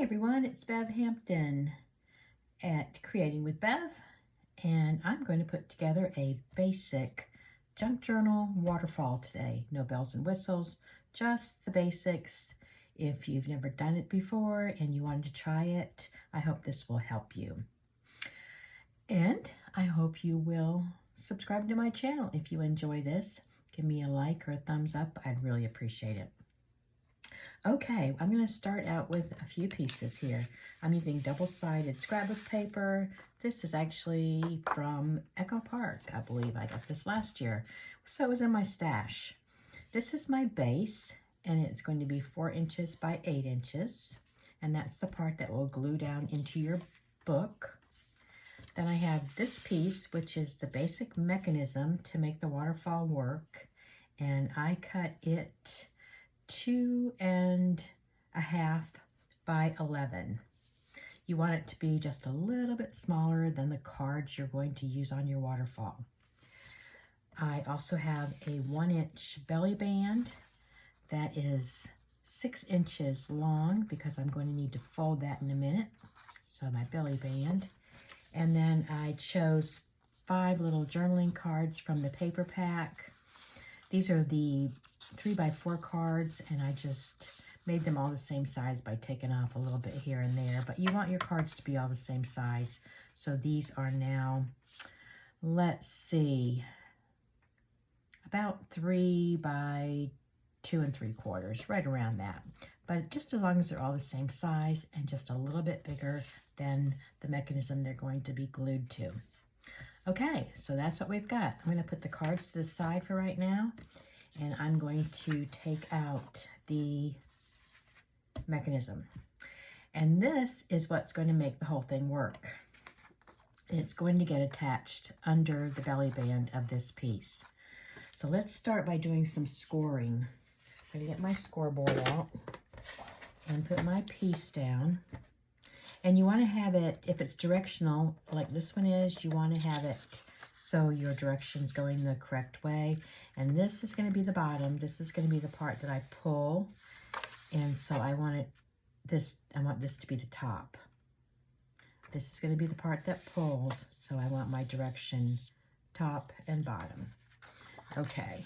everyone, it's Bev Hampton at Creating with Bev, and I'm going to put together a basic junk journal waterfall today. No bells and whistles, just the basics. If you've never done it before and you wanted to try it, I hope this will help you. And I hope you will subscribe to my channel if you enjoy this. Give me a like or a thumbs up. I'd really appreciate it. Okay, I'm going to start out with a few pieces here. I'm using double-sided scrapbook paper. This is actually from Echo Park, I believe. I got this last year, so it was in my stash. This is my base, and it's going to be 4 inches by 8 inches, and that's the part that will glue down into your book. Then I have this piece, which is the basic mechanism to make the waterfall work, and I cut it 2.5 by 11. You want it to be just a little bit smaller than the cards you're going to use on your waterfall. I also have a 1-inch belly band that is 6 inches long because I'm going to need to fold that in a minute. So my belly band. And then I chose 5 little journaling cards from the paper pack. These are the 3x4 cards, and I just made them all the same size by taking off a little bit here and there, but you want your cards to be all the same size. So these are now, let's see, about 3 by 2 3/4, right around that. But just as long as they're all the same size and just a little bit bigger than the mechanism they're going to be glued to. Okay, so that's what we've got. I'm going to put the cards to the side for right now, and I'm going to take out the mechanism. And this is what's going to make the whole thing work. It's going to get attached under the belly band of this piece. So let's start by doing some scoring. I'm going to get my scoreboard out and put my piece down. And you want to have it, if it's directional, like this one is, you want to have it so your direction's going the correct way. And this is going to be the bottom. This is going to be the part that I pull. And so I want this to be the top. This is going to be the part that pulls. So I want my direction top and bottom. Okay.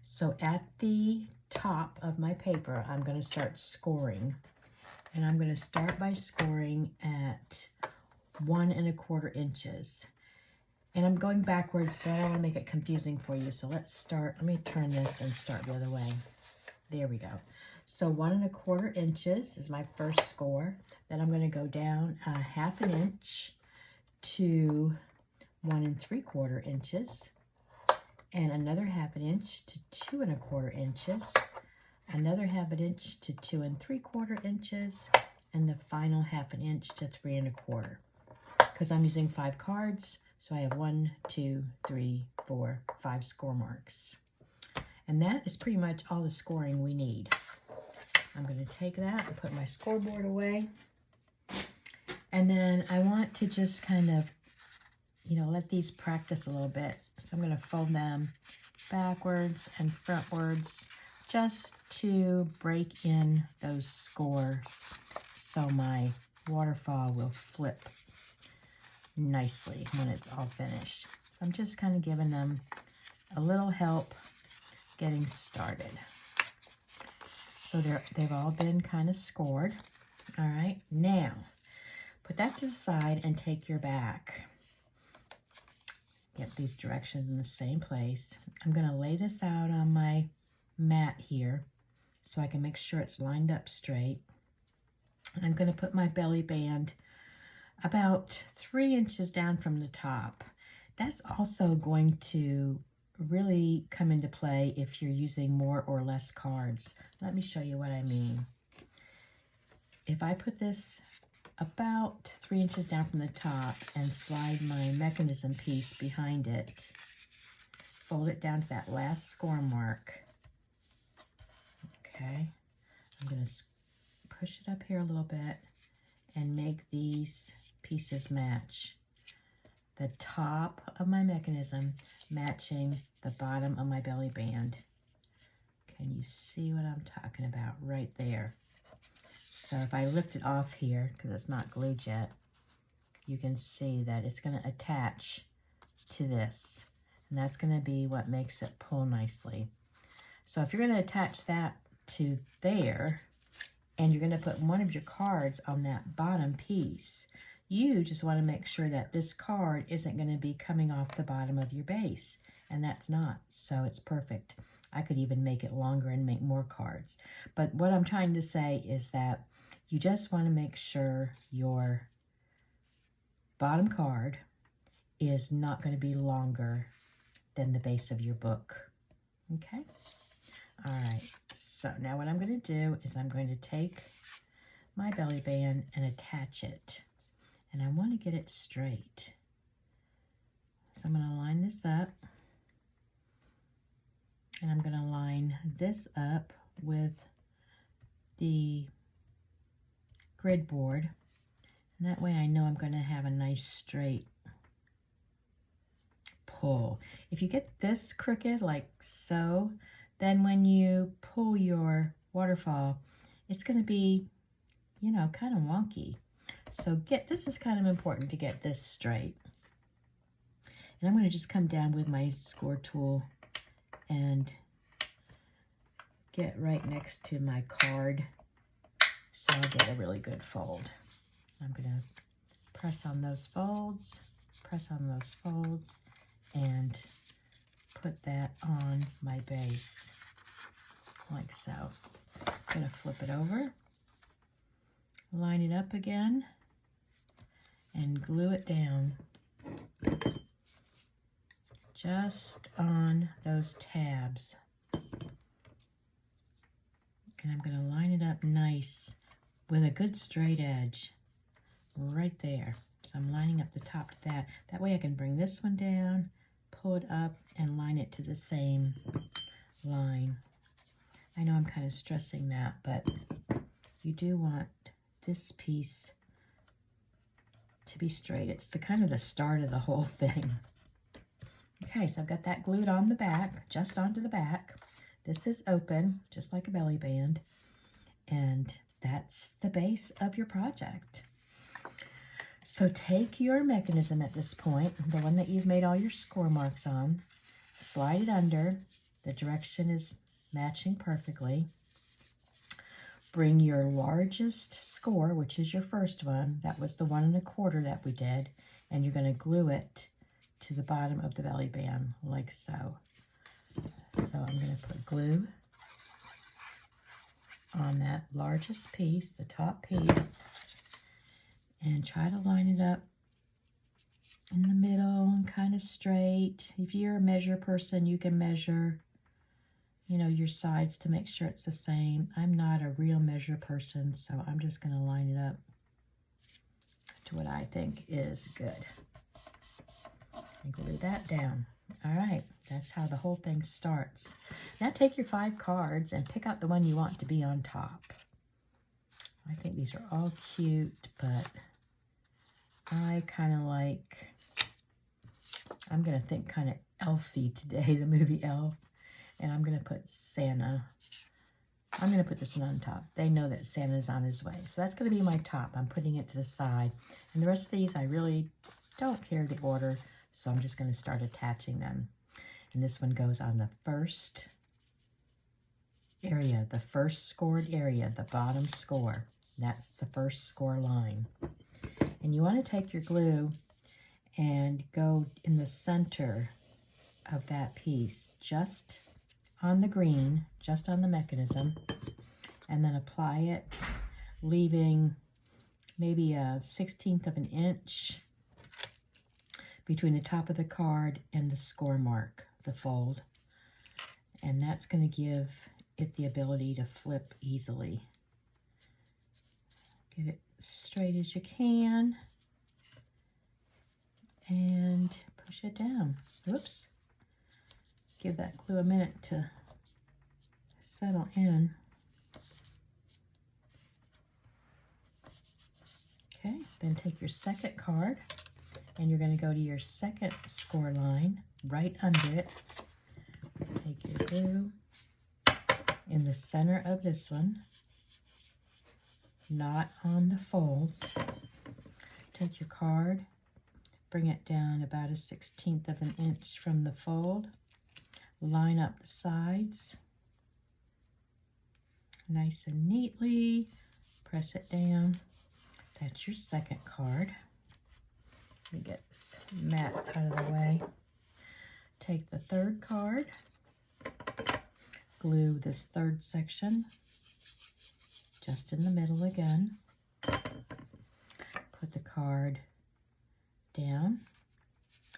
So at the top of my paper, I'm going to start scoring. And I'm going to start by scoring at 1 1/4 inches. And I'm going backwards, so I don't want to make it confusing for you. So let's start. Let me turn this and start the other way. There we go. So 1 1/4 inches is my first score. Then I'm going to go down 1/2 inch to 1 3/4 inches. And another 1/2 inch to 2 1/4 inches. Another 1/2 inch to 2 3/4 inches, and the final 1/2 inch to 3 1/4. Because I'm using 5 cards, so I have 1, 2, 3, 4, 5 score marks. And that is pretty much all the scoring we need. I'm going to take that and put my scoreboard away. And then I want to just kind of, let these practice a little bit. So I'm going to fold them backwards and frontwards, just to break in those scores so my waterfall will flip nicely when it's all finished. So I'm just kind of giving them a little help getting started. So they've all been kind of scored. All right, now put that to the side and take your back. Get these directions in the same place. I'm going to lay this out on my mat here so I can make sure it's lined up straight. And I'm going to put my belly band about 3 inches down from the top. That's also going to really come into play if you're using more or less cards. Let me show you what I mean. If I put this about 3 inches down from the top and slide my mechanism piece behind it, fold it down to that last score mark. Okay, I'm going to push it up here a little bit and make these pieces match. The top of my mechanism matching the bottom of my belly band. Can you see what I'm talking about right there? So if I lift it off here, because it's not glued yet, you can see that it's going to attach to this. And that's going to be what makes it pull nicely. So if you're going to attach that to there, and you're going to put one of your cards on that bottom piece, you just want to make sure that this card isn't going to be coming off the bottom of your base. And that's not, so it's perfect. I could even make it longer and make more cards. But what I'm trying to say is that you just want to make sure your bottom card is not going to be longer than the base of your book. Okay? All right. So now what I'm going to do is I'm going to take my belly band and attach it. And I want to get it straight. So I'm going to line this up. And I'm going to line this up with the grid board. And that way I know I'm going to have a nice straight pull. If you get this crooked like so, then when you pull your waterfall, it's going to be, you know, kind of wonky. So this is kind of important to get this straight. And I'm going to just come down with my score tool and get right next to my card so I get a really good fold. I'm going to press on those folds, and put that on my base like so. I'm going to flip it over, line it up again, and glue it down just on those tabs. And I'm going to line it up nice with a good straight edge right there. So I'm lining up the top to that. That way I can bring this one down, pull it up, and line it to the same line. I know I'm kind of stressing that, but you do want this piece to be straight. It's the kind of the start of the whole thing. Okay, so I've got that glued on the back, just onto the back. This is open, just like a belly band. And that's the base of your project. So take your mechanism at this point, the one that you've made all your score marks on, slide it under. The direction is matching perfectly. Bring your largest score, which is your first one. That was the 1 1/4 that we did. And you're going to glue it to the bottom of the belly band like so. So I'm going to put glue on that largest piece, the top piece, and try to line it up in the middle and kind of straight. If you're a measure person, you can measure, you know, your sides to make sure it's the same. I'm not a real measure person, so I'm just going to line it up to what I think is good. And glue that down. All right, that's how the whole thing starts. Now take your 5 cards and pick out the one you want to be on top. I think these are all cute, but I kind of like, I'm going to think kind of elfy today, the movie Elf. And I'm going to put Santa. I'm going to put this one on top. They know that Santa's on his way. So that's going to be my top. I'm putting it to the side. And the rest of these, I really don't care the order. So I'm just going to start attaching them. And this one goes on the first area, the first scored area, the bottom score. That's the first score line. And you want to take your glue and go in the center of that piece, just on the green, just on the mechanism, and then apply it, leaving maybe a 1/16 of an inch between the top of the card and the score mark, the fold. And that's going to give it the ability to flip easily. Get it straight as you can and push it down. Whoops. Give that glue a minute to settle in. Okay, then take your second card and you're going to go to your second score line, right under it. Take your glue in the center of this one. not on the folds. Take your card, bring it down about 1/16 of an inch from the fold. Line up the sides nice and neatly. Press it down. That's your second card. Let me get this mat out of the way. Take the third card. Glue this third section just in the middle again. Put the card down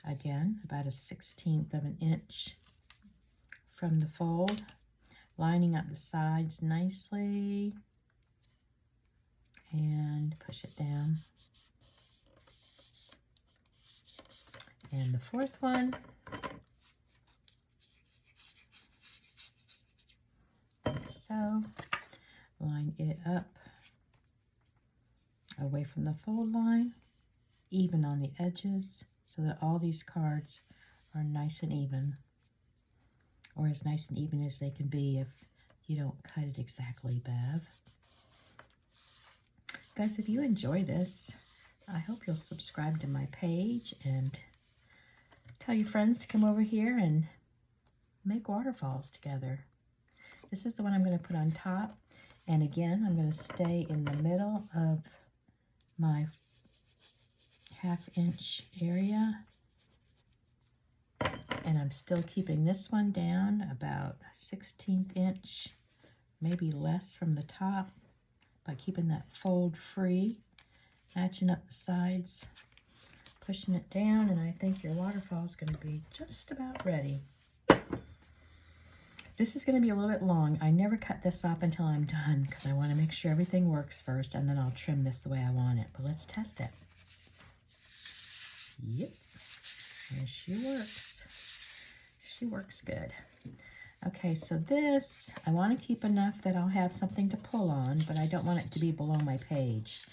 again about 1/16 of an inch from the fold, lining up the sides nicely, and push it down. And the fourth one, like so. Line it up away from the fold line, even on the edges, so that all these cards are nice and even, or as nice and even as they can be if you don't cut it exactly, Bev. Guys, if you enjoy this, I hope you'll subscribe to my page and tell your friends to come over here and make waterfalls together. This is the one I'm going to put on top. And again, I'm going to stay in the middle of my 1/2 inch area. And I'm still keeping this one down about 1/16 inch, maybe less from the top, by keeping that fold free, matching up the sides, pushing it down, and I think your waterfall is going to be just about ready. This is going to be a little bit long. I never cut this off until I'm done because I want to make sure everything works first, and then I'll trim this the way I want it. But let's test it. Yep, there she works. She works good. Okay, so this, I want to keep enough that I'll have something to pull on, but I don't want it to be below my page.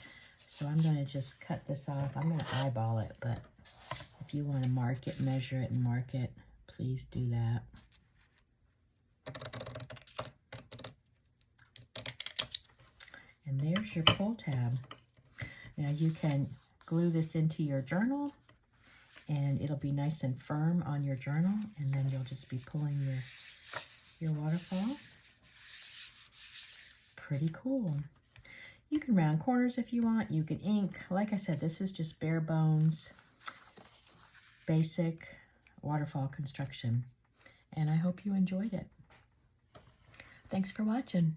So I'm going to just cut this off. I'm going to eyeball it, but if you want to mark it, measure it, and mark it, please do that. And there's your pull tab. Now you can glue this into your journal, and it'll be nice and firm on your journal, and then you'll just be pulling your waterfall. Pretty cool. You can round corners if you want. You can ink. Like I said, this is just bare bones, basic waterfall construction. And I hope you enjoyed it. Thanks for watching.